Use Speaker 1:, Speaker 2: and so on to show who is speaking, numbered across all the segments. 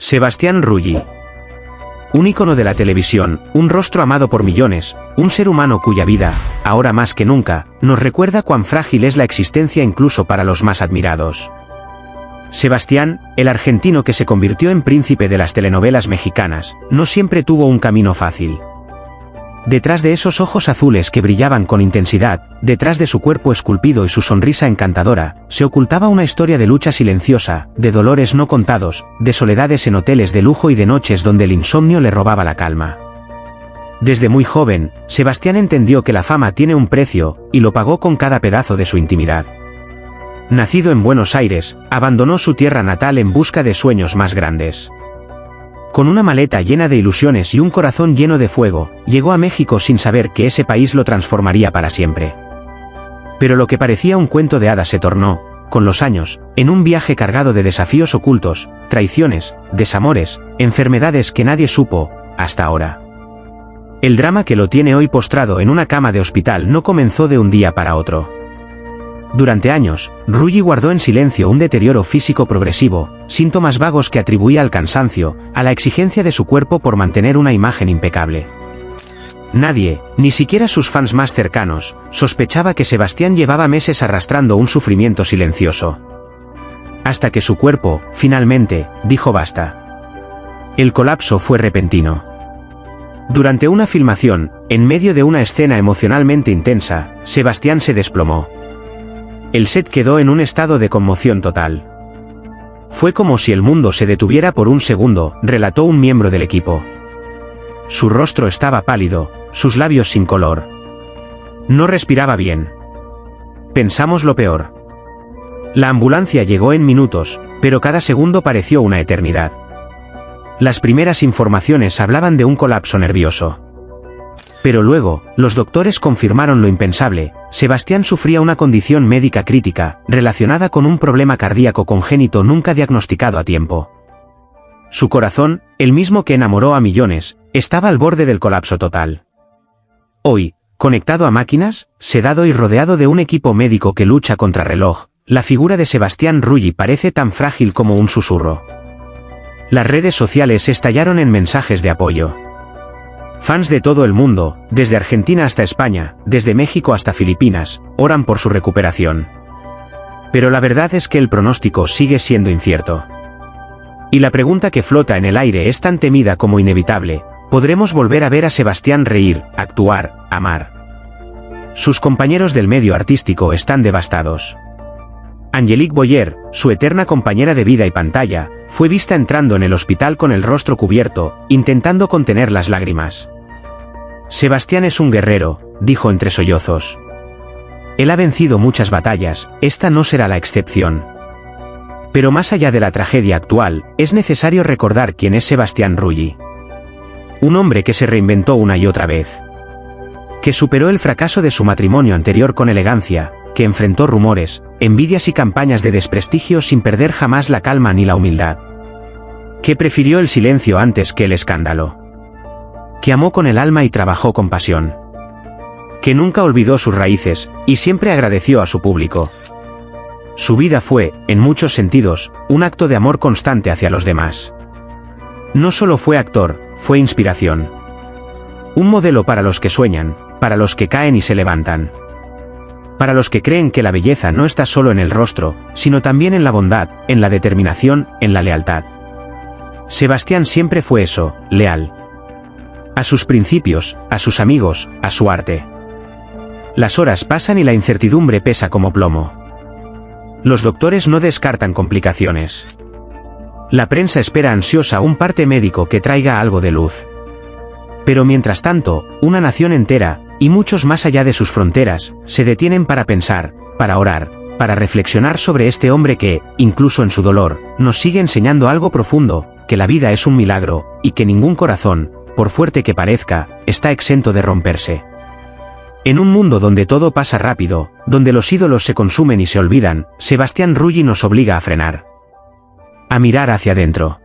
Speaker 1: Sebastián Rulli. Un ícono de la televisión, un rostro amado por millones, un ser humano cuya vida, ahora más que nunca, nos recuerda cuán frágil es la existencia incluso para los más admirados. Sebastián, el argentino que se convirtió en príncipe de las telenovelas mexicanas, no siempre tuvo un camino fácil. Detrás de esos ojos azules que brillaban con intensidad, detrás de su cuerpo esculpido y su sonrisa encantadora, se ocultaba una historia de lucha silenciosa, de dolores no contados, de soledades en hoteles de lujo y de noches donde el insomnio le robaba la calma. Desde muy joven, Sebastián entendió que la fama tiene un precio, y lo pagó con cada pedazo de su intimidad. Nacido en Buenos Aires, abandonó su tierra natal en busca de sueños más grandes. Con una maleta llena de ilusiones y un corazón lleno de fuego, llegó a México sin saber que ese país lo transformaría para siempre. Pero lo que parecía un cuento de hadas se tornó, con los años, en un viaje cargado de desafíos ocultos, traiciones, desamores, enfermedades que nadie supo, hasta ahora. El drama que lo tiene hoy postrado en una cama de hospital no comenzó de un día para otro. Durante años, Rulli guardó en silencio un deterioro físico progresivo, síntomas vagos que atribuía al cansancio, a la exigencia de su cuerpo por mantener una imagen impecable. Nadie, ni siquiera sus fans más cercanos, sospechaba que Sebastián llevaba meses arrastrando un sufrimiento silencioso. Hasta que su cuerpo, finalmente, dijo basta. El colapso fue repentino. Durante una filmación, en medio de una escena emocionalmente intensa, Sebastián se desplomó. El set quedó en un estado de conmoción total. Fue como si el mundo se detuviera por un segundo, relató un miembro del equipo. Su rostro estaba pálido, sus labios sin color. No respiraba bien. Pensamos lo peor. La ambulancia llegó en minutos, pero cada segundo pareció una eternidad. Las primeras informaciones hablaban de un colapso nervioso. Pero luego, los doctores confirmaron lo impensable: Sebastián sufría una condición médica crítica, relacionada con un problema cardíaco congénito nunca diagnosticado a tiempo. Su corazón, el mismo que enamoró a millones, estaba al borde del colapso total. Hoy, conectado a máquinas, sedado y rodeado de un equipo médico que lucha contra reloj, la figura de Sebastián Rulli parece tan frágil como un susurro. Las redes sociales estallaron en mensajes de apoyo. Fans de todo el mundo, desde Argentina hasta España, desde México hasta Filipinas, oran por su recuperación. Pero la verdad es que el pronóstico sigue siendo incierto. Y la pregunta que flota en el aire es tan temida como inevitable: ¿podremos volver a ver a Sebastián reír, actuar, amar? Sus compañeros del medio artístico están devastados. Angelique Boyer, su eterna compañera de vida y pantalla, fue vista entrando en el hospital con el rostro cubierto, intentando contener las lágrimas. Sebastián es un guerrero, dijo entre sollozos. Él ha vencido muchas batallas, esta no será la excepción. Pero más allá de la tragedia actual, es necesario recordar quién es Sebastián Rulli. Un hombre que se reinventó una y otra vez. Que superó el fracaso de su matrimonio anterior con elegancia, que enfrentó rumores, envidias y campañas de desprestigio sin perder jamás la calma ni la humildad. Que prefirió el silencio antes que el escándalo. Que amó con el alma y trabajó con pasión. Que nunca olvidó sus raíces, y siempre agradeció a su público. Su vida fue, en muchos sentidos, un acto de amor constante hacia los demás. No solo fue actor, fue inspiración. Un modelo para los que sueñan, para los que caen y se levantan. Para los que creen que la belleza no está solo en el rostro, sino también en la bondad, en la determinación, en la lealtad. Sebastián siempre fue eso, leal. A sus principios, a sus amigos, a su arte. Las horas pasan y la incertidumbre pesa como plomo. Los doctores no descartan complicaciones. La prensa espera ansiosa un parte médico que traiga algo de luz. Pero mientras tanto, una nación entera, y muchos más allá de sus fronteras, se detienen para pensar, para orar, para reflexionar sobre este hombre que, incluso en su dolor, nos sigue enseñando algo profundo: que la vida es un milagro, y que ningún corazón, por fuerte que parezca, está exento de romperse. En un mundo donde todo pasa rápido, donde los ídolos se consumen y se olvidan, Sebastián Rulli nos obliga a frenar. A mirar hacia adentro.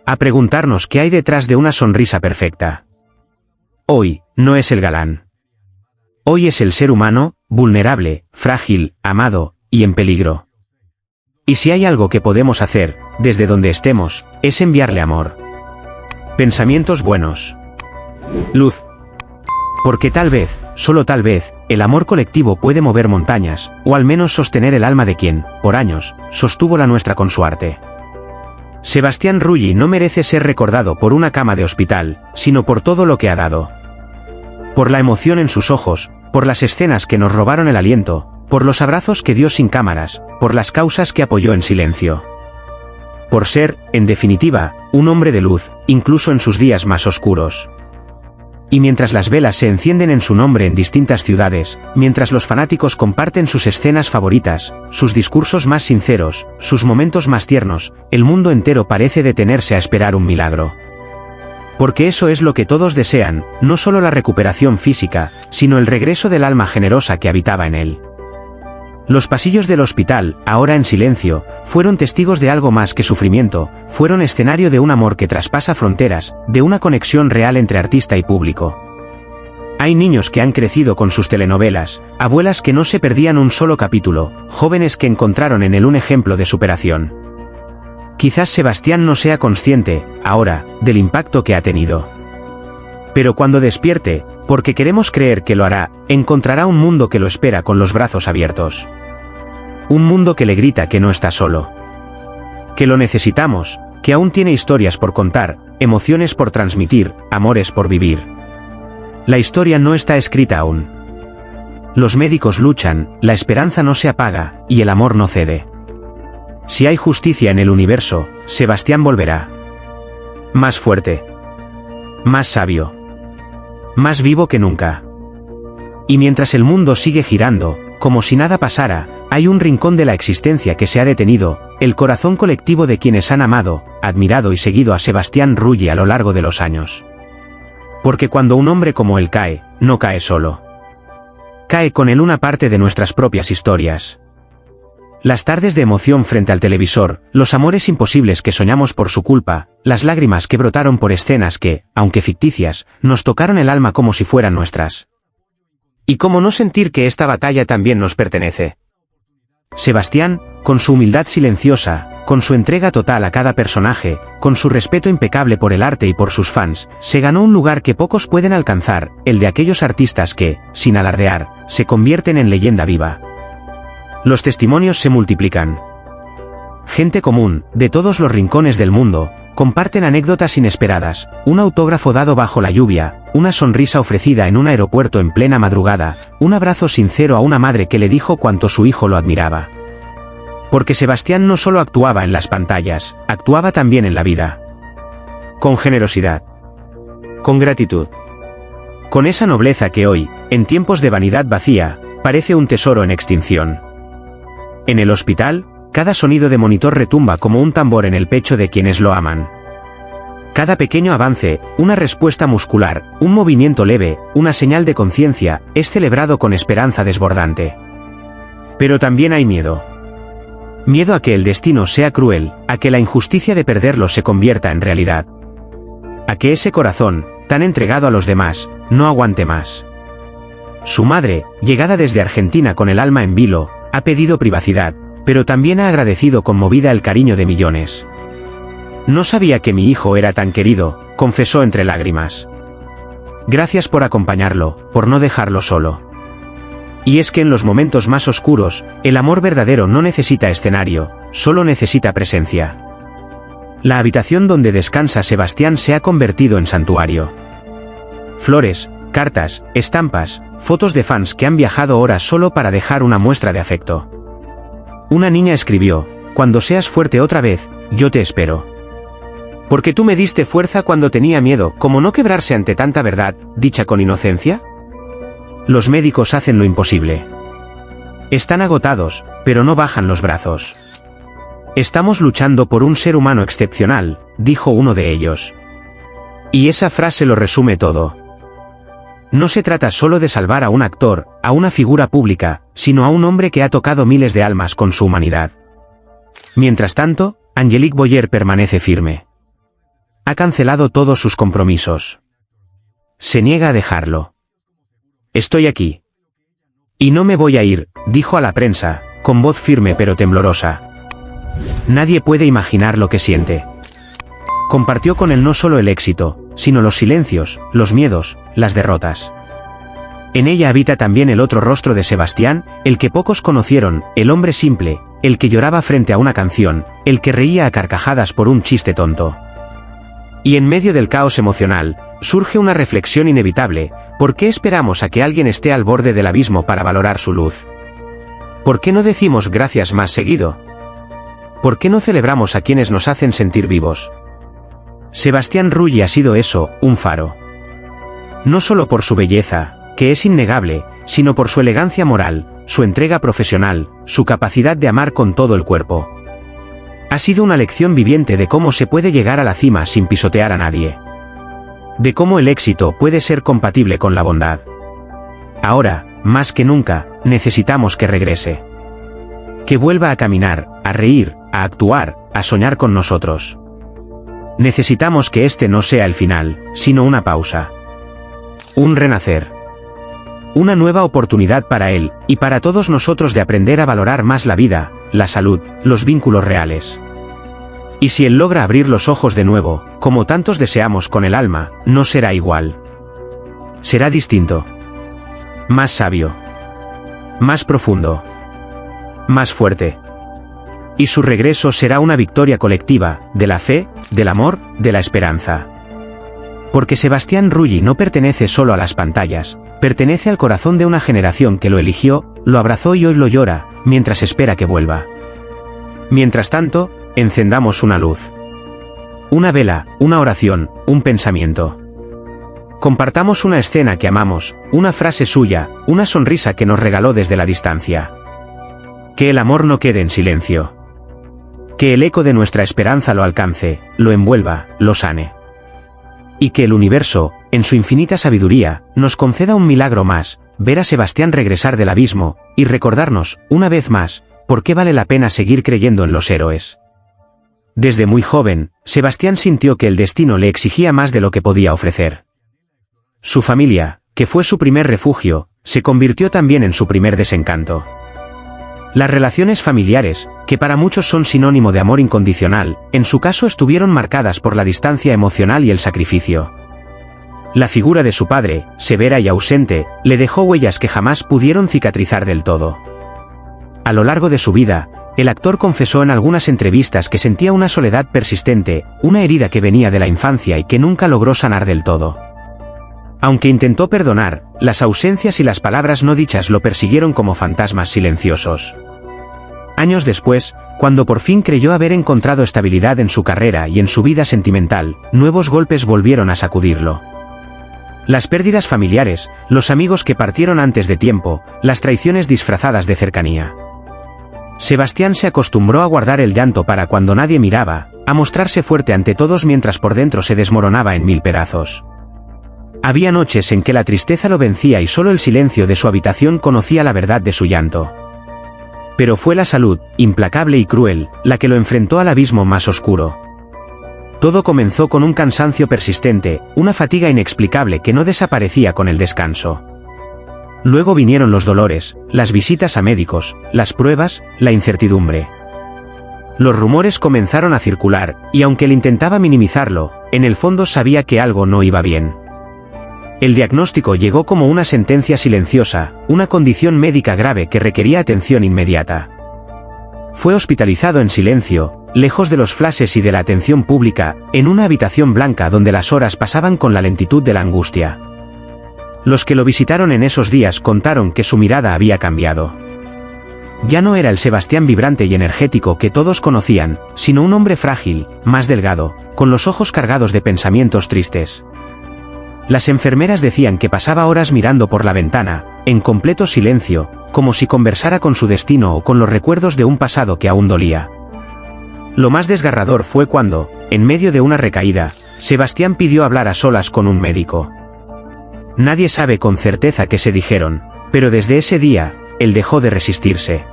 Speaker 1: A preguntarnos qué hay detrás de una sonrisa perfecta. Hoy, no es el galán. Hoy es el ser humano, vulnerable, frágil, amado, y en peligro. Y si hay algo que podemos hacer, desde donde estemos, es enviarle amor. Pensamientos buenos. Luz. Porque tal vez, solo tal vez, el amor colectivo puede mover montañas, o al menos sostener el alma de quien, por años, sostuvo la nuestra con su arte. Sebastián Rulli no merece ser recordado por una cama de hospital, sino por todo lo que ha dado. Por la emoción en sus ojos, por las escenas que nos robaron el aliento, por los abrazos que dio sin cámaras, por las causas que apoyó en silencio. Por ser, en definitiva, un hombre de luz, incluso en sus días más oscuros. Y mientras las velas se encienden en su nombre en distintas ciudades, mientras los fanáticos comparten sus escenas favoritas, sus discursos más sinceros, sus momentos más tiernos, el mundo entero parece detenerse a esperar un milagro. Porque eso es lo que todos desean, no solo la recuperación física, sino el regreso del alma generosa que habitaba en él. Los pasillos del hospital, ahora en silencio, fueron testigos de algo más que sufrimiento, fueron escenario de un amor que traspasa fronteras, de una conexión real entre artista y público. Hay niños que han crecido con sus telenovelas, abuelas que no se perdían un solo capítulo, jóvenes que encontraron en él un ejemplo de superación. Quizás Sebastián no sea consciente, ahora, del impacto que ha tenido. Pero cuando despierte, porque queremos creer que lo hará, encontrará un mundo que lo espera con los brazos abiertos. Un mundo que le grita que no está solo. Que lo necesitamos, que aún tiene historias por contar, emociones por transmitir, amores por vivir. La historia no está escrita aún. Los médicos luchan, la esperanza no se apaga, y el amor no cede. Si hay justicia en el universo, Sebastián volverá. Más fuerte. Más sabio. Más vivo que nunca. Y mientras el mundo sigue girando, como si nada pasara, hay un rincón de la existencia que se ha detenido, el corazón colectivo de quienes han amado, admirado y seguido a Sebastián Rulli a lo largo de los años. Porque cuando un hombre como él cae, no cae solo. Cae con él una parte de nuestras propias historias. Las tardes de emoción frente al televisor, los amores imposibles que soñamos por su culpa, las lágrimas que brotaron por escenas que, aunque ficticias, nos tocaron el alma como si fueran nuestras. ¿Y cómo no sentir que esta batalla también nos pertenece? Sebastián, con su humildad silenciosa, con su entrega total a cada personaje, con su respeto impecable por el arte y por sus fans, se ganó un lugar que pocos pueden alcanzar, el de aquellos artistas que, sin alardear, se convierten en leyenda viva. Los testimonios se multiplican. Gente común, de todos los rincones del mundo, comparten anécdotas inesperadas, un autógrafo dado bajo la lluvia, una sonrisa ofrecida en un aeropuerto en plena madrugada, un abrazo sincero a una madre que le dijo cuánto su hijo lo admiraba. Porque Sebastián no solo actuaba en las pantallas, actuaba también en la vida. Con generosidad. Con gratitud. Con esa nobleza que hoy, en tiempos de vanidad vacía, parece un tesoro en extinción. En el hospital, cada sonido de monitor retumba como un tambor en el pecho de quienes lo aman. Cada pequeño avance, una respuesta muscular, un movimiento leve, una señal de conciencia, es celebrado con esperanza desbordante. Pero también hay miedo. Miedo a que el destino sea cruel, a que la injusticia de perderlo se convierta en realidad. A que ese corazón, tan entregado a los demás, no aguante más. Su madre, llegada desde Argentina con el alma en vilo, ha pedido privacidad, pero también ha agradecido conmovida el cariño de millones. No sabía que mi hijo era tan querido, confesó entre lágrimas. Gracias por acompañarlo, por no dejarlo solo. Y es que en los momentos más oscuros, el amor verdadero no necesita escenario, solo necesita presencia. La habitación donde descansa Sebastián se ha convertido en santuario. Flores, cartas, estampas, fotos de fans que han viajado horas solo para dejar una muestra de afecto. Una niña escribió: cuando seas fuerte otra vez, yo te espero. Porque tú me diste fuerza cuando tenía miedo, ¿cómo no quebrarse ante tanta verdad, dicha con inocencia? Los médicos hacen lo imposible. Están agotados, pero no bajan los brazos. Estamos luchando por un ser humano excepcional, dijo uno de ellos. Y esa frase lo resume todo. No se trata solo de salvar a un actor, a una figura pública, sino a un hombre que ha tocado miles de almas con su humanidad. Mientras tanto, Angelique Boyer permanece firme. Ha cancelado todos sus compromisos. Se niega a dejarlo. Estoy aquí. Y no me voy a ir, dijo a la prensa, con voz firme pero temblorosa. Nadie puede imaginar lo que siente. Compartió con él no solo el éxito, sino los silencios, los miedos, las derrotas. En ella habita también el otro rostro de Sebastián, el que pocos conocieron, el hombre simple, el que lloraba frente a una canción, el que reía a carcajadas por un chiste tonto. Y en medio del caos emocional, surge una reflexión inevitable: ¿por qué esperamos a que alguien esté al borde del abismo para valorar su luz? ¿Por qué no decimos gracias más seguido? ¿Por qué no celebramos a quienes nos hacen sentir vivos? Sebastián Rulli ha sido eso, un faro. No solo por su belleza, que es innegable, sino por su elegancia moral, su entrega profesional, su capacidad de amar con todo el cuerpo. Ha sido una lección viviente de cómo se puede llegar a la cima sin pisotear a nadie. De cómo el éxito puede ser compatible con la bondad. Ahora, más que nunca, necesitamos que regrese. Que vuelva a caminar, a reír, a actuar, a soñar con nosotros. Necesitamos que este no sea el final, sino una pausa. Un renacer. Una nueva oportunidad para él, y para todos nosotros, de aprender a valorar más la vida, la salud, los vínculos reales. Y si él logra abrir los ojos de nuevo, como tantos deseamos con el alma, no será igual. Será distinto. Más sabio. Más profundo. Más fuerte. Y su regreso será una victoria colectiva, de la fe, del amor, de la esperanza. Porque Sebastián Rulli no pertenece solo a las pantallas, pertenece al corazón de una generación que lo eligió, lo abrazó y hoy lo llora, mientras espera que vuelva. Mientras tanto, encendamos una luz. Una vela, una oración, un pensamiento. Compartamos una escena que amamos, una frase suya, una sonrisa que nos regaló desde la distancia. Que el amor no quede en silencio. Que el eco de nuestra esperanza lo alcance, lo envuelva, lo sane. Y que el universo, en su infinita sabiduría, nos conceda un milagro más: ver a Sebastián regresar del abismo, y recordarnos, una vez más, por qué vale la pena seguir creyendo en los héroes. Desde muy joven, Sebastián sintió que el destino le exigía más de lo que podía ofrecer. Su familia, que fue su primer refugio, se convirtió también en su primer desencanto. Las relaciones familiares, que para muchos son sinónimo de amor incondicional, en su caso estuvieron marcadas por la distancia emocional y el sacrificio. La figura de su padre, severa y ausente, le dejó huellas que jamás pudieron cicatrizar del todo. A lo largo de su vida, el actor confesó en algunas entrevistas que sentía una soledad persistente, una herida que venía de la infancia y que nunca logró sanar del todo. Aunque intentó perdonar, las ausencias y las palabras no dichas lo persiguieron como fantasmas silenciosos. Años después, cuando por fin creyó haber encontrado estabilidad en su carrera y en su vida sentimental, nuevos golpes volvieron a sacudirlo. Las pérdidas familiares, los amigos que partieron antes de tiempo, las traiciones disfrazadas de cercanía. Sebastián se acostumbró a guardar el llanto para cuando nadie miraba, a mostrarse fuerte ante todos mientras por dentro se desmoronaba en mil pedazos. Había noches en que la tristeza lo vencía y solo el silencio de su habitación conocía la verdad de su llanto. Pero fue la salud, implacable y cruel, la que lo enfrentó al abismo más oscuro. Todo comenzó con un cansancio persistente, una fatiga inexplicable que no desaparecía con el descanso. Luego vinieron los dolores, las visitas a médicos, las pruebas, la incertidumbre. Los rumores comenzaron a circular, y aunque él intentaba minimizarlo, en el fondo sabía que algo no iba bien. El diagnóstico llegó como una sentencia silenciosa, una condición médica grave que requería atención inmediata. Fue hospitalizado en silencio, lejos de los flashes y de la atención pública, en una habitación blanca donde las horas pasaban con la lentitud de la angustia. Los que lo visitaron en esos días contaron que su mirada había cambiado. Ya no era el Sebastián vibrante y energético que todos conocían, sino un hombre frágil, más delgado, con los ojos cargados de pensamientos tristes. Las enfermeras decían que pasaba horas mirando por la ventana, en completo silencio, como si conversara con su destino o con los recuerdos de un pasado que aún dolía. Lo más desgarrador fue cuando, en medio de una recaída, Sebastián pidió hablar a solas con un médico. Nadie sabe con certeza qué se dijeron, pero desde ese día, él dejó de resistirse.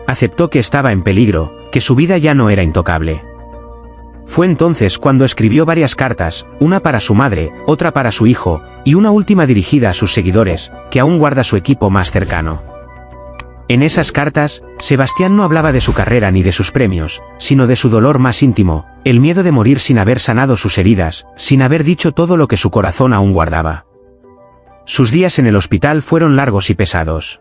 Speaker 1: Aceptó que estaba en peligro, que su vida ya no era intocable. Fue entonces cuando escribió varias cartas, una para su madre, otra para su hijo, y una última dirigida a sus seguidores, que aún guarda su equipo más cercano. En esas cartas, Sebastián no hablaba de su carrera ni de sus premios, sino de su dolor más íntimo, el miedo de morir sin haber sanado sus heridas, sin haber dicho todo lo que su corazón aún guardaba. Sus días en el hospital fueron largos y pesados.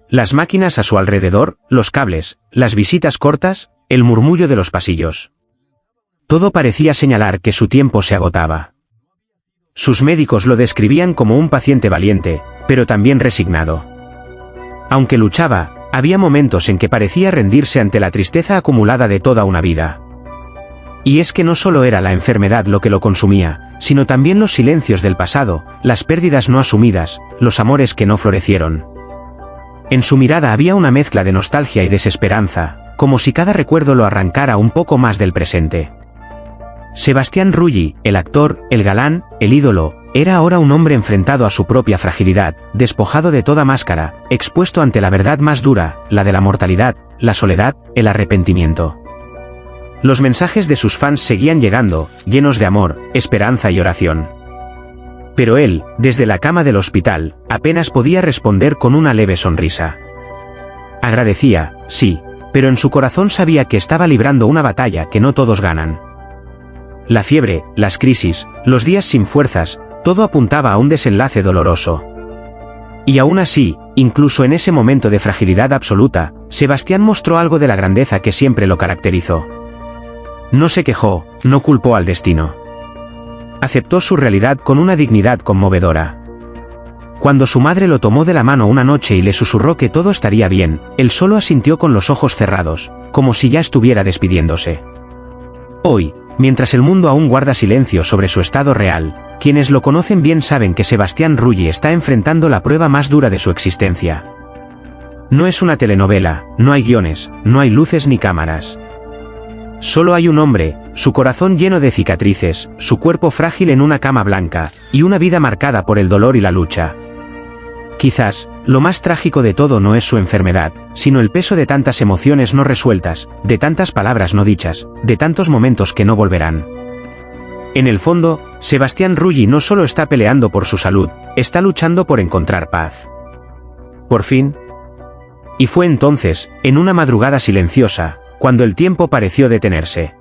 Speaker 1: Las máquinas a su alrededor, los cables, las visitas cortas, el murmullo de los pasillos. Todo parecía señalar que su tiempo se agotaba. Sus médicos lo describían como un paciente valiente, pero también resignado. Aunque luchaba, había momentos en que parecía rendirse ante la tristeza acumulada de toda una vida. Y es que no solo era la enfermedad lo que lo consumía, sino también los silencios del pasado, las pérdidas no asumidas, los amores que no florecieron. En su mirada había una mezcla de nostalgia y desesperanza, como si cada recuerdo lo arrancara un poco más del presente. Sebastián Rulli, el actor, el galán, el ídolo, era ahora un hombre enfrentado a su propia fragilidad, despojado de toda máscara, expuesto ante la verdad más dura, la de la mortalidad, la soledad, el arrepentimiento. Los mensajes de sus fans seguían llegando, llenos de amor, esperanza y oración. Pero él, desde la cama del hospital, apenas podía responder con una leve sonrisa. Agradecía, sí, pero en su corazón sabía que estaba librando una batalla que no todos ganan. La fiebre, las crisis, los días sin fuerzas, todo apuntaba a un desenlace doloroso. Y aún así, incluso en ese momento de fragilidad absoluta, Sebastián mostró algo de la grandeza que siempre lo caracterizó. No se quejó, no culpó al destino. Aceptó su realidad con una dignidad conmovedora. Cuando su madre lo tomó de la mano una noche y le susurró que todo estaría bien, él solo asintió con los ojos cerrados, como si ya estuviera despidiéndose. Hoy, mientras el mundo aún guarda silencio sobre su estado real, quienes lo conocen bien saben que Sebastián Rulli está enfrentando la prueba más dura de su existencia. No es una telenovela, no hay guiones, no hay luces ni cámaras. Solo hay un hombre, su corazón lleno de cicatrices, su cuerpo frágil en una cama blanca, y una vida marcada por el dolor y la lucha. Quizás, lo más trágico de todo no es su enfermedad, sino el peso de tantas emociones no resueltas, de tantas palabras no dichas, de tantos momentos que no volverán. En el fondo, Sebastián Rulli no solo está peleando por su salud, está luchando por encontrar paz. Por fin. Y fue entonces, en una madrugada silenciosa, cuando el tiempo pareció detenerse.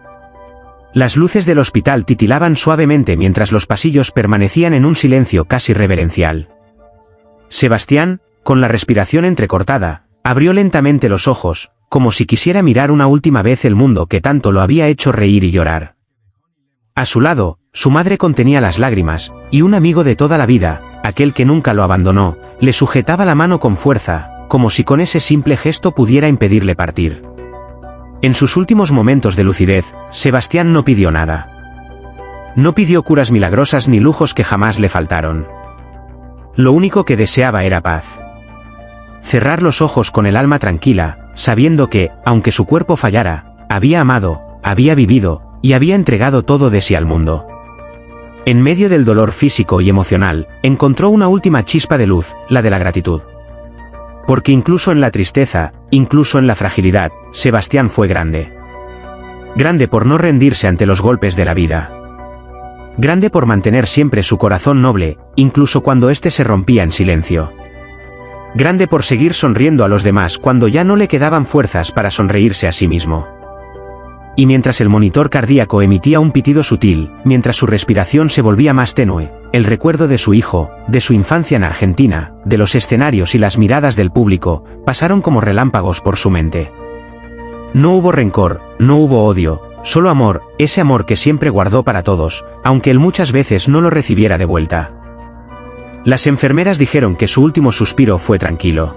Speaker 1: Las luces del hospital titilaban suavemente mientras los pasillos permanecían en un silencio casi reverencial. Sebastián, con la respiración entrecortada, abrió lentamente los ojos, como si quisiera mirar una última vez el mundo que tanto lo había hecho reír y llorar. A su lado, su madre contenía las lágrimas, y un amigo de toda la vida, aquel que nunca lo abandonó, le sujetaba la mano con fuerza, como si con ese simple gesto pudiera impedirle partir. En sus últimos momentos de lucidez, Sebastián no pidió nada. No pidió curas milagrosas ni lujos que jamás le faltaron. Lo único que deseaba era paz. Cerrar los ojos con el alma tranquila, sabiendo que, aunque su cuerpo fallara, había amado, había vivido, y había entregado todo de sí al mundo. En medio del dolor físico y emocional, encontró una última chispa de luz, la de la gratitud. Porque incluso en la tristeza, incluso en la fragilidad, Sebastián fue grande. Grande por no rendirse ante los golpes de la vida. Grande por mantener siempre su corazón noble, incluso cuando éste se rompía en silencio. Grande por seguir sonriendo a los demás cuando ya no le quedaban fuerzas para sonreírse a sí mismo. Y mientras el monitor cardíaco emitía un pitido sutil, mientras su respiración se volvía más tenue, el recuerdo de su hijo, de su infancia en Argentina, de los escenarios y las miradas del público, pasaron como relámpagos por su mente. No hubo rencor, no hubo odio, solo amor, ese amor que siempre guardó para todos, aunque él muchas veces no lo recibiera de vuelta. Las enfermeras dijeron que su último suspiro fue tranquilo.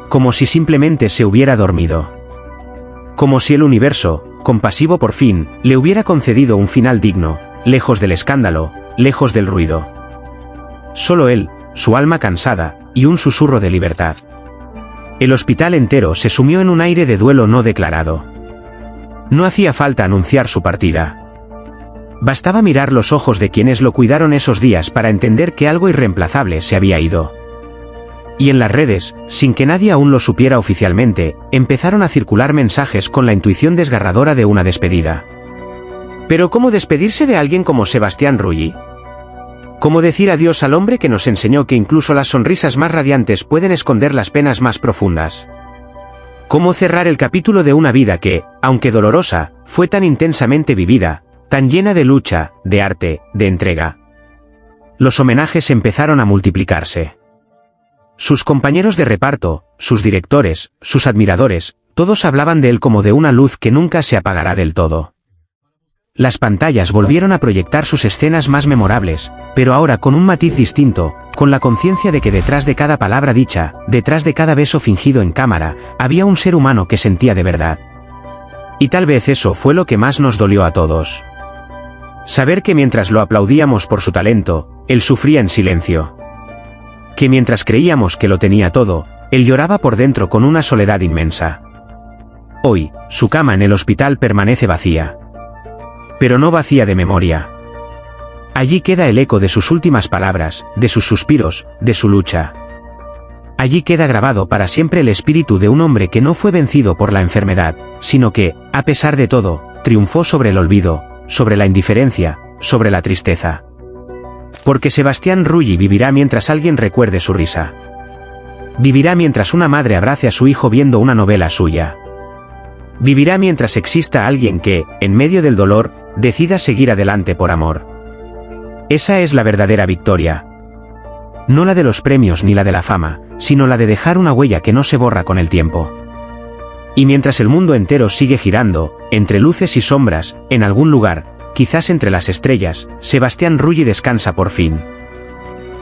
Speaker 1: Como si simplemente se hubiera dormido. Como si el universo, compasivo por fin, le hubiera concedido un final digno, lejos del escándalo, lejos del ruido. Solo él, su alma cansada, y un susurro de libertad. El hospital entero se sumió en un aire de duelo no declarado. No hacía falta anunciar su partida. Bastaba mirar los ojos de quienes lo cuidaron esos días para entender que algo irreemplazable se había ido. Y en las redes, sin que nadie aún lo supiera oficialmente, empezaron a circular mensajes con la intuición desgarradora de una despedida. ¿Pero cómo despedirse de alguien como Sebastián Rulli? Como decir adiós al hombre que nos enseñó que incluso las sonrisas más radiantes pueden esconder las penas más profundas. Cómo cerrar el capítulo de una vida que, aunque dolorosa, fue tan intensamente vivida, tan llena de lucha, de arte, de entrega. Los homenajes empezaron a multiplicarse. Sus compañeros de reparto, sus directores, sus admiradores, todos hablaban de él como de una luz que nunca se apagará del todo. Las pantallas volvieron a proyectar sus escenas más memorables, pero ahora con un matiz distinto, con la conciencia de que detrás de cada palabra dicha, detrás de cada beso fingido en cámara, había un ser humano que sentía de verdad. Y tal vez eso fue lo que más nos dolió a todos. Saber que mientras lo aplaudíamos por su talento, él sufría en silencio. Que mientras creíamos que lo tenía todo, él lloraba por dentro con una soledad inmensa. Hoy, su cama en el hospital permanece vacía. Pero no vacía de memoria. Allí queda el eco de sus últimas palabras, de sus suspiros, de su lucha. Allí queda grabado para siempre el espíritu de un hombre que no fue vencido por la enfermedad, sino que, a pesar de todo, triunfó sobre el olvido, sobre la indiferencia, sobre la tristeza. Porque Sebastián Rulli vivirá mientras alguien recuerde su risa. Vivirá mientras una madre abrace a su hijo viendo una novela suya. Vivirá mientras exista alguien que, en medio del dolor, decida seguir adelante por amor. Esa es la verdadera victoria. No la de los premios ni la de la fama, sino la de dejar una huella que no se borra con el tiempo. Y mientras el mundo entero sigue girando, entre luces y sombras, en algún lugar, quizás entre las estrellas, Sebastián Rulli descansa por fin.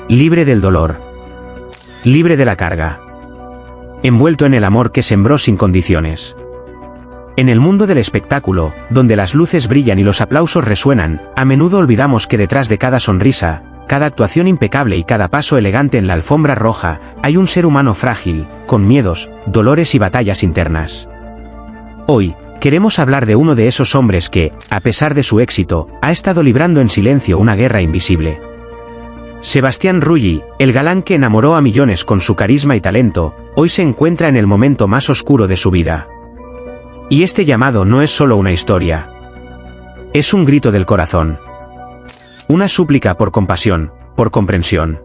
Speaker 1: Libre del dolor. Libre de la carga. Envuelto en el amor que sembró sin condiciones. En el mundo del espectáculo, donde las luces brillan y los aplausos resuenan, a menudo olvidamos que detrás de cada sonrisa, cada actuación impecable y cada paso elegante en la alfombra roja, hay un ser humano frágil, con miedos, dolores y batallas internas. Hoy, queremos hablar de uno de esos hombres que, a pesar de su éxito, ha estado librando en silencio una guerra invisible. Sebastián Rulli, el galán que enamoró a millones con su carisma y talento, hoy se encuentra en el momento más oscuro de su vida. Y este llamado no es solo una historia. Es un grito del corazón. Una súplica por compasión, por comprensión.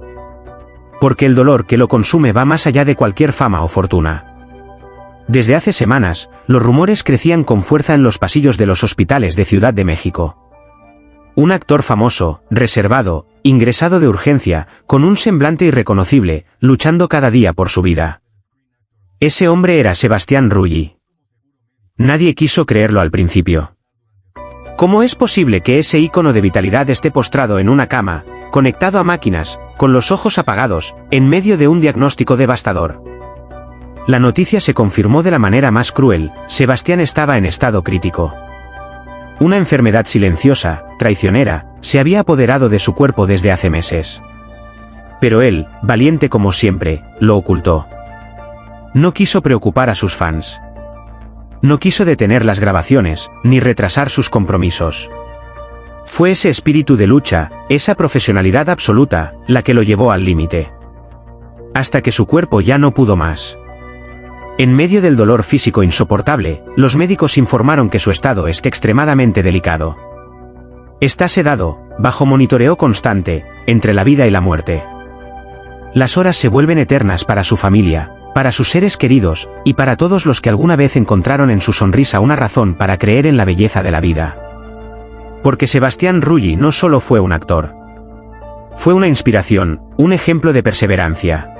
Speaker 1: Porque el dolor que lo consume va más allá de cualquier fama o fortuna. Desde hace semanas, los rumores crecían con fuerza en los pasillos de los hospitales de Ciudad de México. Un actor famoso, reservado, ingresado de urgencia, con un semblante irreconocible, luchando cada día por su vida. Ese hombre era Sebastián Rulli. Nadie quiso creerlo al principio. ¿Cómo es posible que ese ícono de vitalidad esté postrado en una cama, conectado a máquinas, con los ojos apagados, en medio de un diagnóstico devastador? La noticia se confirmó de la manera más cruel: Sebastián estaba en estado crítico. Una enfermedad silenciosa, traicionera, se había apoderado de su cuerpo desde hace meses. Pero él, valiente como siempre, lo ocultó. No quiso preocupar a sus fans. No quiso detener las grabaciones, ni retrasar sus compromisos. Fue ese espíritu de lucha, esa profesionalidad absoluta, la que lo llevó al límite. Hasta que su cuerpo ya no pudo más. En medio del dolor físico insoportable, los médicos informaron que su estado es extremadamente delicado. Está sedado, bajo monitoreo constante, entre la vida y la muerte. Las horas se vuelven eternas para su familia, para sus seres queridos, y para todos los que alguna vez encontraron en su sonrisa una razón para creer en la belleza de la vida. Porque Sebastián Rulli no solo fue un actor. Fue una inspiración, un ejemplo de perseverancia.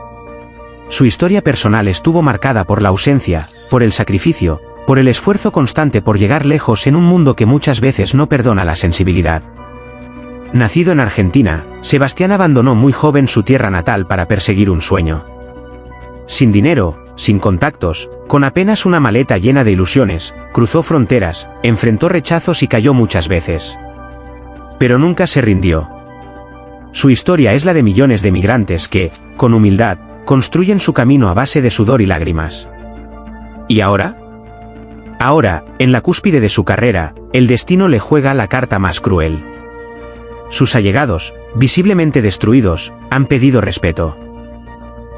Speaker 1: Su historia personal estuvo marcada por la ausencia, por el sacrificio, por el esfuerzo constante por llegar lejos en un mundo que muchas veces no perdona la sensibilidad. Nacido en Argentina, Sebastián abandonó muy joven su tierra natal para perseguir un sueño. Sin dinero, sin contactos, con apenas una maleta llena de ilusiones, cruzó fronteras, enfrentó rechazos y cayó muchas veces. Pero nunca se rindió. Su historia es la de millones de migrantes que, con humildad, construyen su camino a base de sudor y lágrimas. ¿Y ahora? Ahora, en la cúspide de su carrera, el destino le juega la carta más cruel. Sus allegados, visiblemente destruidos, han pedido respeto.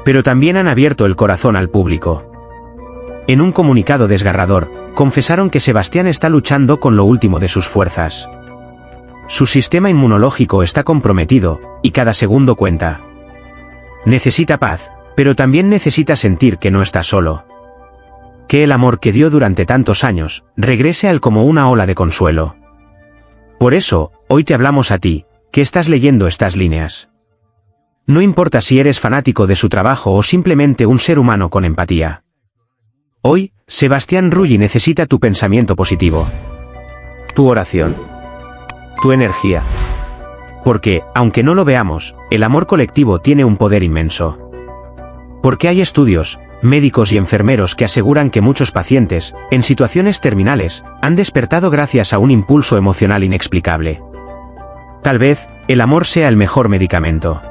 Speaker 1: Pero también han abierto el corazón al público. En un comunicado desgarrador, confesaron que Sebastián está luchando con lo último de sus fuerzas. Su sistema inmunológico está comprometido, y cada segundo cuenta. Necesita paz, pero también necesita sentir que no está solo. Que el amor que dio durante tantos años, regrese a él como una ola de consuelo. Por eso, hoy te hablamos a ti, que estás leyendo estas líneas. No importa si eres fanático de su trabajo o simplemente un ser humano con empatía. Hoy, Sebastián Rulli necesita tu pensamiento positivo. Tu oración. Tu energía. Porque, aunque no lo veamos, el amor colectivo tiene un poder inmenso. Porque hay estudios, médicos y enfermeros que aseguran que muchos pacientes, en situaciones terminales, han despertado gracias a un impulso emocional inexplicable. Tal vez, el amor sea el mejor medicamento.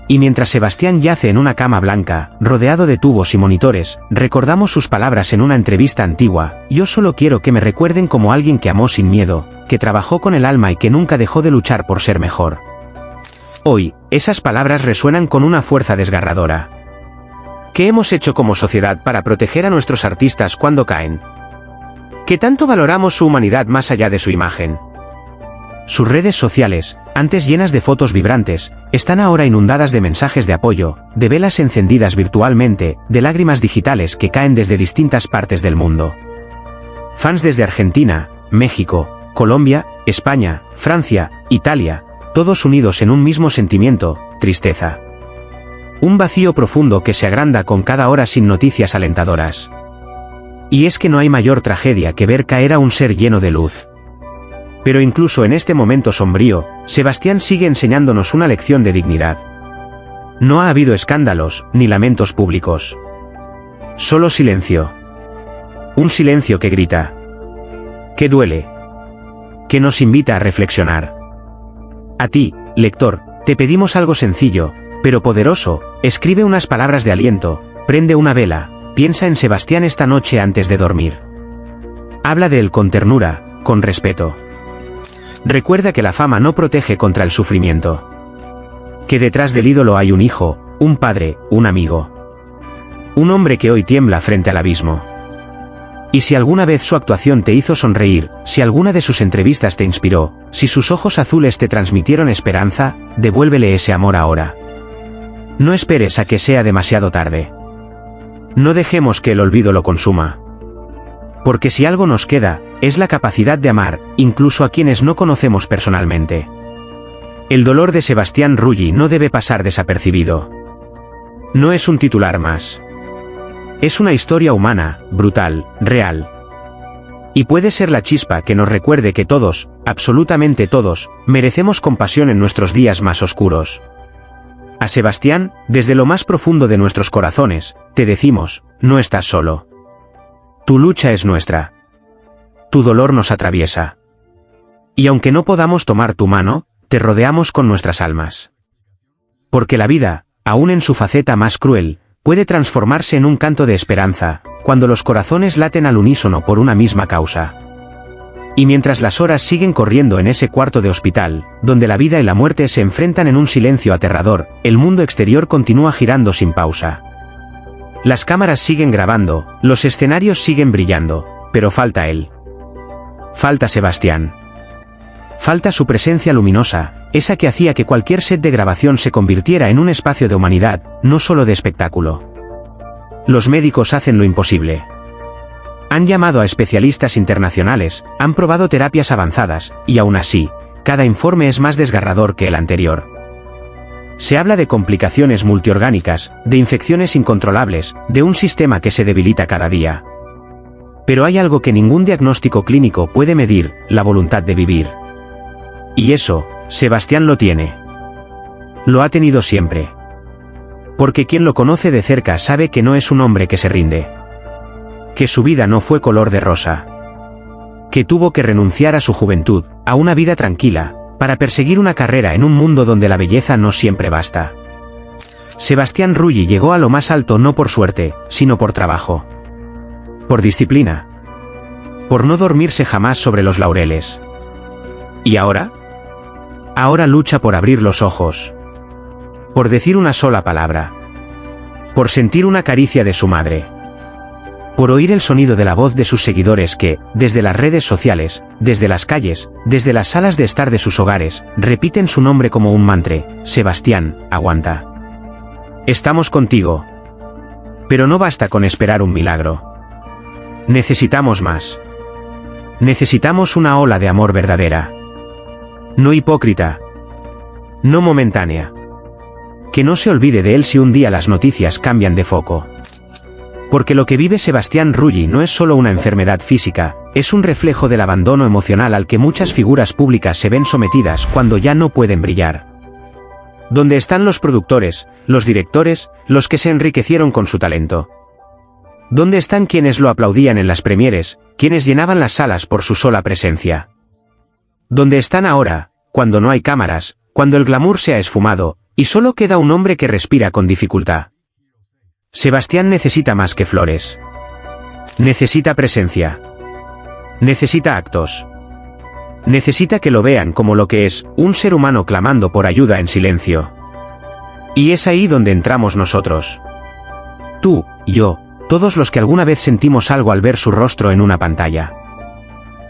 Speaker 1: Y mientras Sebastián yace en una cama blanca, rodeado de tubos y monitores, recordamos sus palabras en una entrevista antigua: yo solo quiero que me recuerden como alguien que amó sin miedo, que trabajó con el alma y que nunca dejó de luchar por ser mejor. Hoy, esas palabras resuenan con una fuerza desgarradora. ¿Qué hemos hecho como sociedad para proteger a nuestros artistas cuando caen? ¿Qué tanto valoramos su humanidad más allá de su imagen? Sus redes sociales, antes llenas de fotos vibrantes, están ahora inundadas de mensajes de apoyo, de velas encendidas virtualmente, de lágrimas digitales que caen desde distintas partes del mundo. Fans desde Argentina, México, Colombia, España, Francia, Italia, todos unidos en un mismo sentimiento: tristeza. Un vacío profundo que se agranda con cada hora sin noticias alentadoras. Y es que no hay mayor tragedia que ver caer a un ser lleno de luz. Pero incluso en este momento sombrío, Sebastián sigue enseñándonos una lección de dignidad. No ha habido escándalos, ni lamentos públicos. Solo silencio. Un silencio que grita. Que duele. Que nos invita a reflexionar. A ti, lector, te pedimos algo sencillo, pero poderoso: escribe unas palabras de aliento, prende una vela, piensa en Sebastián esta noche antes de dormir. Habla de él con ternura, con respeto. Recuerda que la fama no protege contra el sufrimiento. Que detrás del ídolo hay un hijo, un padre, un amigo. Un hombre que hoy tiembla frente al abismo. Y si alguna vez su actuación te hizo sonreír, si alguna de sus entrevistas te inspiró, si sus ojos azules te transmitieron esperanza, devuélvele ese amor ahora. No esperes a que sea demasiado tarde. No dejemos que el olvido lo consuma. Porque si algo nos queda, es la capacidad de amar, incluso a quienes no conocemos personalmente. El dolor de Sebastián Rulli no debe pasar desapercibido. No es un titular más. Es una historia humana, brutal, real. Y puede ser la chispa que nos recuerde que todos, absolutamente todos, merecemos compasión en nuestros días más oscuros. A Sebastián, desde lo más profundo de nuestros corazones, te decimos: no estás solo. Tu lucha es nuestra. Tu dolor nos atraviesa. Y aunque no podamos tomar tu mano, te rodeamos con nuestras almas. Porque la vida, aún en su faceta más cruel, puede transformarse en un canto de esperanza, cuando los corazones laten al unísono por una misma causa. Y mientras las horas siguen corriendo en ese cuarto de hospital, donde la vida y la muerte se enfrentan en un silencio aterrador, el mundo exterior continúa girando sin pausa. Las cámaras siguen grabando, los escenarios siguen brillando, pero falta él. Falta Sebastián. Falta su presencia luminosa, esa que hacía que cualquier set de grabación se convirtiera en un espacio de humanidad, no solo de espectáculo. Los médicos hacen lo imposible. Han llamado a especialistas internacionales, han probado terapias avanzadas, y aún así, cada informe es más desgarrador que el anterior. Se habla de complicaciones multiorgánicas, de infecciones incontrolables, de un sistema que se debilita cada día. Pero hay algo que ningún diagnóstico clínico puede medir: la voluntad de vivir. Y eso, Sebastián lo tiene. Lo ha tenido siempre. Porque quien lo conoce de cerca sabe que no es un hombre que se rinde. Que su vida no fue color de rosa. Que tuvo que renunciar a su juventud, a una vida tranquila, para perseguir una carrera en un mundo donde la belleza no siempre basta. Sebastián Rulli llegó a lo más alto no por suerte, sino por trabajo. Por disciplina. Por no dormirse jamás sobre los laureles. ¿Y ahora? Ahora lucha por abrir los ojos. Por decir una sola palabra. Por sentir una caricia de su madre. Por oír el sonido de la voz de sus seguidores que, desde las redes sociales, desde las calles, desde las salas de estar de sus hogares, repiten su nombre como un mantra: Sebastián, aguanta. Estamos contigo. Pero no basta con esperar un milagro. Necesitamos más. Necesitamos una ola de amor verdadera. No hipócrita. No momentánea. Que no se olvide de él si un día las noticias cambian de foco. Porque lo que vive Sebastián Rulli no es solo una enfermedad física, es un reflejo del abandono emocional al que muchas figuras públicas se ven sometidas cuando ya no pueden brillar. ¿Dónde están los productores, los directores, los que se enriquecieron con su talento? ¿Dónde están quienes lo aplaudían en las premieres, quienes llenaban las salas por su sola presencia? ¿Dónde están ahora, cuando no hay cámaras, cuando el glamour se ha esfumado, y solo queda un hombre que respira con dificultad? Sebastián necesita más que flores. Necesita presencia. Necesita actos. Necesita que lo vean como lo que es, un ser humano clamando por ayuda en silencio. Y es ahí donde entramos nosotros. Tú, yo, todos los que alguna vez sentimos algo al ver su rostro en una pantalla.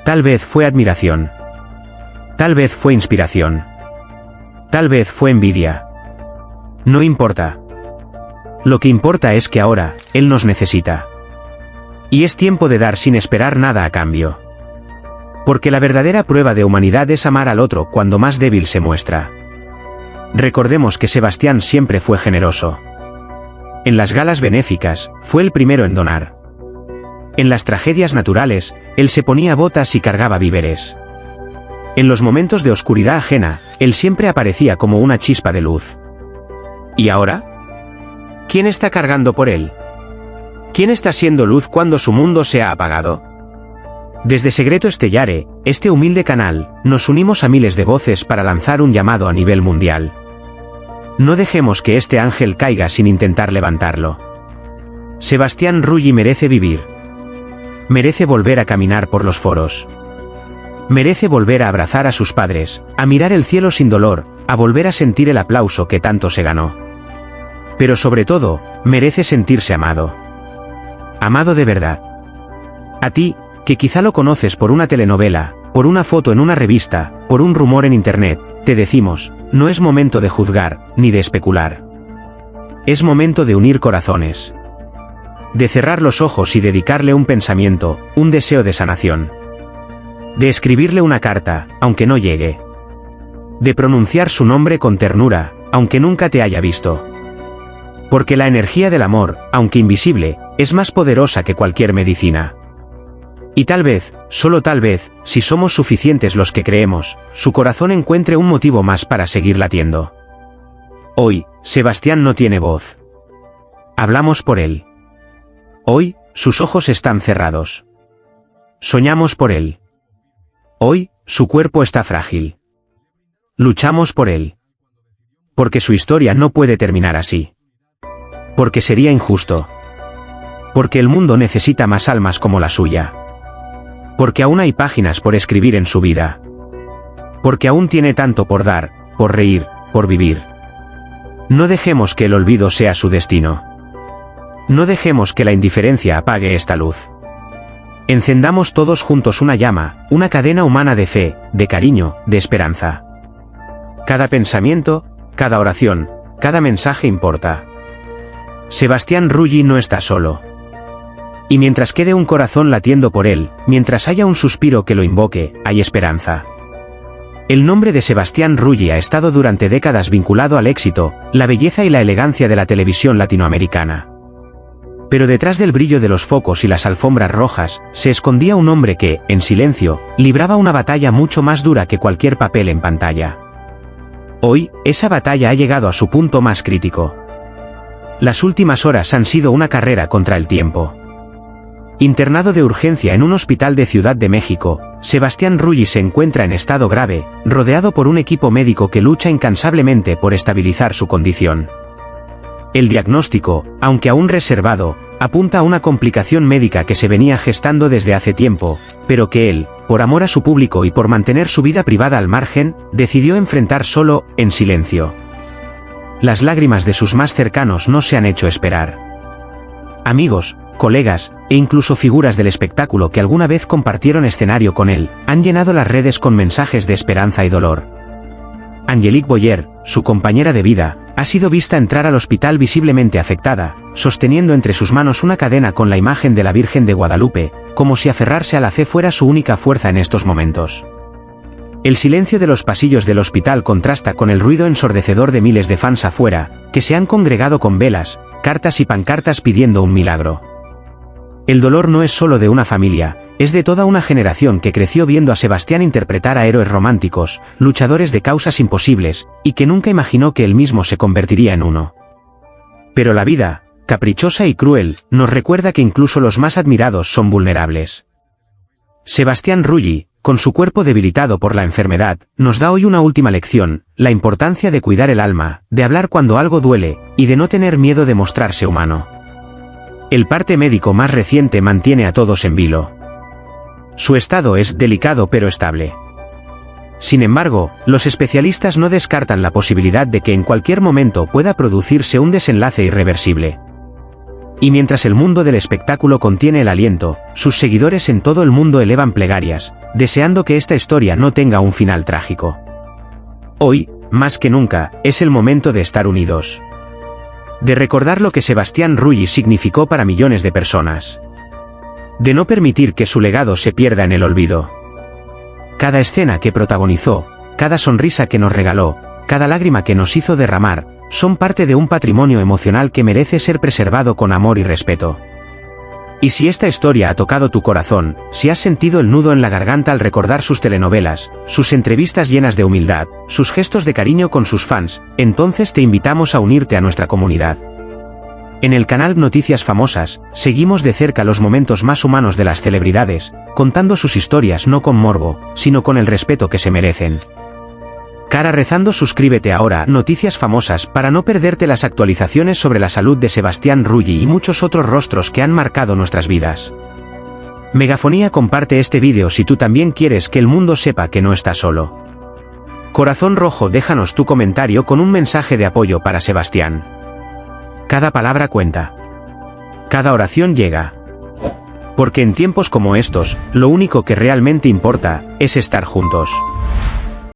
Speaker 1: Tal vez fue admiración. Tal vez fue inspiración. Tal vez fue envidia. No importa. Lo que importa es que ahora, él nos necesita. Y es tiempo de dar sin esperar nada a cambio. Porque la verdadera prueba de humanidad es amar al otro cuando más débil se muestra. Recordemos que Sebastián siempre fue generoso. En las galas benéficas, fue el primero en donar. En las tragedias naturales, él se ponía botas y cargaba víveres. En los momentos de oscuridad ajena, él siempre aparecía como una chispa de luz. ¿Y ahora? ¿Quién está cargando por él? ¿Quién está siendo luz cuando su mundo se ha apagado? Desde Segreto Stellare, este humilde canal, nos unimos a miles de voces para lanzar un llamado a nivel mundial. No dejemos que este ángel caiga sin intentar levantarlo. Sebastián Rulli merece vivir. Merece volver a caminar por los foros. Merece volver a abrazar a sus padres, a mirar el cielo sin dolor, a volver a sentir el aplauso que tanto se ganó. Pero sobre todo, merece sentirse amado. Amado de verdad. A ti, que quizá lo conoces por una telenovela, por una foto en una revista, por un rumor en internet, te decimos, no es momento de juzgar, ni de especular. Es momento de unir corazones. De cerrar los ojos y dedicarle un pensamiento, un deseo de sanación. De escribirle una carta, aunque no llegue. De pronunciar su nombre con ternura, aunque nunca te haya visto. Porque la energía del amor, aunque invisible, es más poderosa que cualquier medicina. Y tal vez, solo tal vez, si somos suficientes los que creemos, su corazón encuentre un motivo más para seguir latiendo. Hoy, Sebastián no tiene voz. Hablamos por él. Hoy, sus ojos están cerrados. Soñamos por él. Hoy, su cuerpo está frágil. Luchamos por él. Porque su historia no puede terminar así. Porque sería injusto. Porque el mundo necesita más almas como la suya. Porque aún hay páginas por escribir en su vida. Porque aún tiene tanto por dar, por reír, por vivir. No dejemos que el olvido sea su destino. No dejemos que la indiferencia apague esta luz. Encendamos todos juntos una llama, una cadena humana de fe, de cariño, de esperanza. Cada pensamiento, cada oración, cada mensaje importa. Sebastián Rulli no está solo. Y mientras quede un corazón latiendo por él, mientras haya un suspiro que lo invoque, hay esperanza. El nombre de Sebastián Rulli ha estado durante décadas vinculado al éxito, la belleza y la elegancia de la televisión latinoamericana. Pero detrás del brillo de los focos y las alfombras rojas, se escondía un hombre que, en silencio, libraba una batalla mucho más dura que cualquier papel en pantalla. Hoy, esa batalla ha llegado a su punto más crítico. Las últimas horas han sido una carrera contra el tiempo. Internado de urgencia en un hospital de Ciudad de México, Sebastián Rulli se encuentra en estado grave, rodeado por un equipo médico que lucha incansablemente por estabilizar su condición. El diagnóstico, aunque aún reservado, apunta a una complicación médica que se venía gestando desde hace tiempo, pero que él, por amor a su público y por mantener su vida privada al margen, decidió enfrentar solo, en silencio. Las lágrimas de sus más cercanos no se han hecho esperar. Amigos, colegas, e incluso figuras del espectáculo que alguna vez compartieron escenario con él, han llenado las redes con mensajes de esperanza y dolor. Angelique Boyer, su compañera de vida, ha sido vista entrar al hospital visiblemente afectada, sosteniendo entre sus manos una cadena con la imagen de la Virgen de Guadalupe, como si aferrarse a la fe fuera su única fuerza en estos momentos. El silencio de los pasillos del hospital contrasta con el ruido ensordecedor de miles de fans afuera, que se han congregado con velas, cartas y pancartas pidiendo un milagro. El dolor no es solo de una familia, es de toda una generación que creció viendo a Sebastián interpretar a héroes románticos, luchadores de causas imposibles, y que nunca imaginó que él mismo se convertiría en uno. Pero la vida, caprichosa y cruel, nos recuerda que incluso los más admirados son vulnerables. Sebastián Rulli, con su cuerpo debilitado por la enfermedad, nos da hoy una última lección, la importancia de cuidar el alma, de hablar cuando algo duele, y de no tener miedo de mostrarse humano. El parte médico más reciente mantiene a todos en vilo. Su estado es delicado pero estable. Sin embargo, los especialistas no descartan la posibilidad de que en cualquier momento pueda producirse un desenlace irreversible. Y mientras el mundo del espectáculo contiene el aliento, sus seguidores en todo el mundo elevan plegarias, deseando que esta historia no tenga un final trágico. Hoy, más que nunca, es el momento de estar unidos. De recordar lo que Sebastián Rulli significó para millones de personas. De no permitir que su legado se pierda en el olvido. Cada escena que protagonizó, cada sonrisa que nos regaló, cada lágrima que nos hizo derramar, son parte de un patrimonio emocional que merece ser preservado con amor y respeto. Y si esta historia ha tocado tu corazón, si has sentido el nudo en la garganta al recordar sus telenovelas, sus entrevistas llenas de humildad, sus gestos de cariño con sus fans, entonces te invitamos a unirte a nuestra comunidad. En el canal Noticias Famosas, seguimos de cerca los momentos más humanos de las celebridades, contando sus historias no con morbo, sino con el respeto que se merecen. Cara rezando, suscríbete ahora a Noticias Famosas para no perderte las actualizaciones sobre la salud de Sebastián Rulli y muchos otros rostros que han marcado nuestras vidas. Megafonía, comparte este vídeo si tú también quieres que el mundo sepa que no estás solo. Corazón Rojo, déjanos tu comentario con un mensaje de apoyo para Sebastián. Cada palabra cuenta. Cada oración llega. Porque en tiempos como estos, lo único que realmente importa es estar juntos.